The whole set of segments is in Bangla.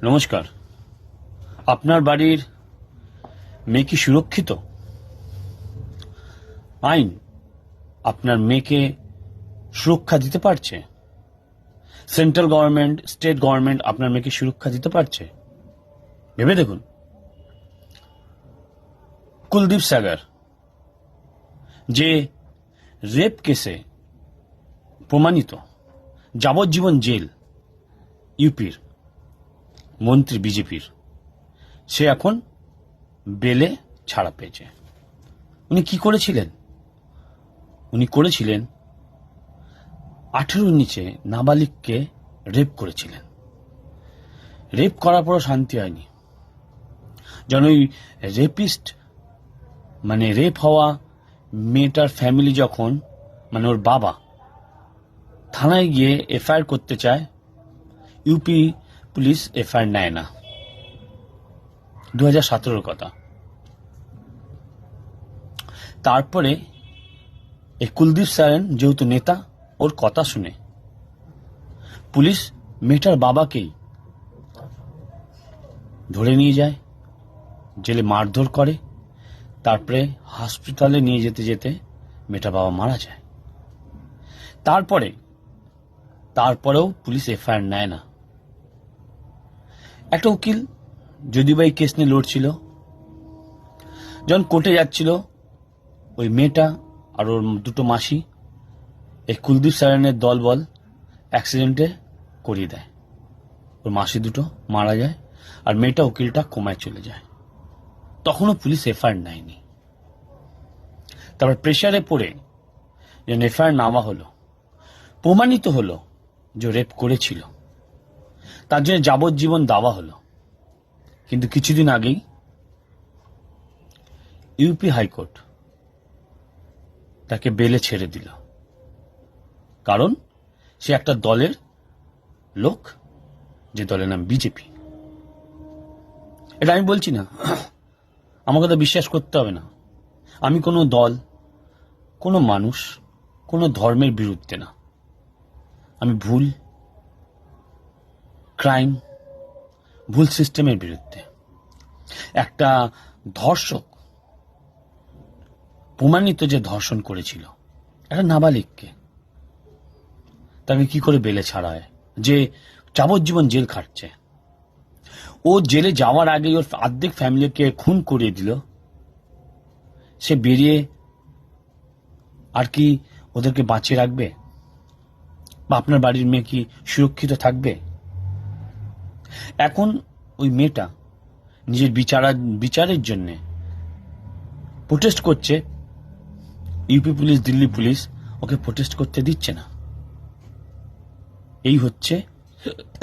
নমস্কার। আপনার বাড়ির মেয়ে কি সুরক্ষিত? আইন আপনার মেয়েকে সুরক্ষা দিতে পারছে? সেন্ট্রাল গভর্নমেন্ট, স্টেট গভর্নমেন্ট আপনার মেয়েকে সুরক্ষা দিতে পারছে? ভেবে দেখুন। কুলদীপ সাগর যে রেপ কেসে প্রমাণিত, যাবজ্জীবন জেল, ইউপির মন্ত্রী বিজেপির, সে এখন বেলে ছাড়া পেয়েছে। উনি কি করেছিলেন? উনি করেছিলেন 18-র নিচে নাবালিককে রেপ করেছিলেন। রেপ করার পরও শান্তি হয়নি। যেন ওই রেপিস্ট, মানে রেপ হওয়া মেয়েটার ফ্যামিলি যখন, মানে ওর বাবা থানায় গিয়ে এফআইআর করতে চায়, ইউপি পুলিশ এফআইআর নেয় না। 2017-র কথা। তারপরে এই কুলদীপ সেন যেহেতু নেতা, ওর কথা শুনে পুলিশ মেয়েটার বাবাকেই ধরে নিয়ে যায়, জেলে মারধর করে, তারপরে হসপিটালে নিয়ে যেতে যেতে মেয়েটার বাবা মারা যায়। তারপরেও পুলিশ এফআইআর নেয় না। একটা উকিল যদিও বা এই কেস নিয়ে লড়ছিল, যখন কোর্টে যাচ্ছিল, ওই মেয়েটা আর ওর দুটো মাসি এই কুলদীপ সেনের দলবল অ্যাক্সিডেন্টে করিয়ে দেয়। ওর মাসি দুটো মারা যায়, আর মেয়েটা উকিলটা কোমায় চলে যায়। তখনও পুলিশ এফআইআর নেয়নি। তারপর প্রেশারে পড়ে যখন এফআইআর নেওয়া হলো, প্রমাণিত হলো যে রেপ করেছিল, তার জন্য যাবজ্জীবন দেওয়া হলো। কিন্তু কিছুদিন আগেই ইউপি হাইকোর্ট তাকে বেলে ছেড়ে দিল, কারণ সে একটা দলের লোক, যে দলের নাম বিজেপি। এটা আমি বলছি না, আমার কথা বিশ্বাস করতে হবে না। আমি কোনো দল, কোনো মানুষ, কোনো ধর্মের বিরুদ্ধে না। আমি ভুল ক্রাইম, ভুল সিস্টেমের বিরুদ্ধে। একটা ধর্ষক প্রমাণিত যে ধর্ষণ করেছিল একটা নাবালিককে, তাকে কি করে বেলে ছাড়া হয়? যে যাবজ্জীবন জেল খাটছে, ও জেলে যাওয়ার আগে ওর অর্ধেক ফ্যামিলিকে খুন করিয়ে দিল, সে বেরিয়ে আর কি ওদেরকে বাঁচিয়ে রাখবে? বা আপনার বাড়ির মেয়ে কি সুরক্ষিত থাকবে? এখন ওই মেয়েটা নিজের বিচারের জন্য প্রোটেস্ট করছে। ইউপি পুলিশ, দিল্লি পুলিশ ওকে প্রোটেস্ট করতে দিচ্ছে না। এই হচ্ছে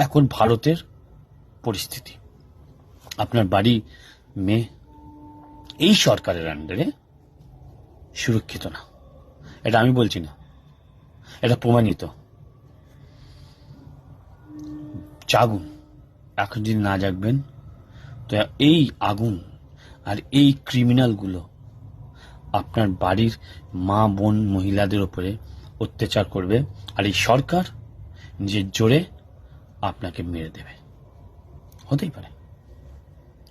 এখন ভারতের পরিস্থিতি। আপনার বাড়ি মেয়ে এই সরকারের আন্ডারে সুরক্ষিত না। এটা আমি বলছি না, এটা প্রমাণিত। জাগুন, এখন যদি না জাগবেন তো এই আগুন আর এই ক্রিমিনালগুলো আপনার বাড়ির মা বোন মহিলাদের উপরে অত্যাচার করবে, আর এই সরকার নিজের জোরে আপনাকে মেরে দেবে। হতেই পারে।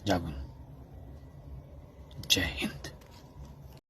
জাগুন। জয় হিন্দ।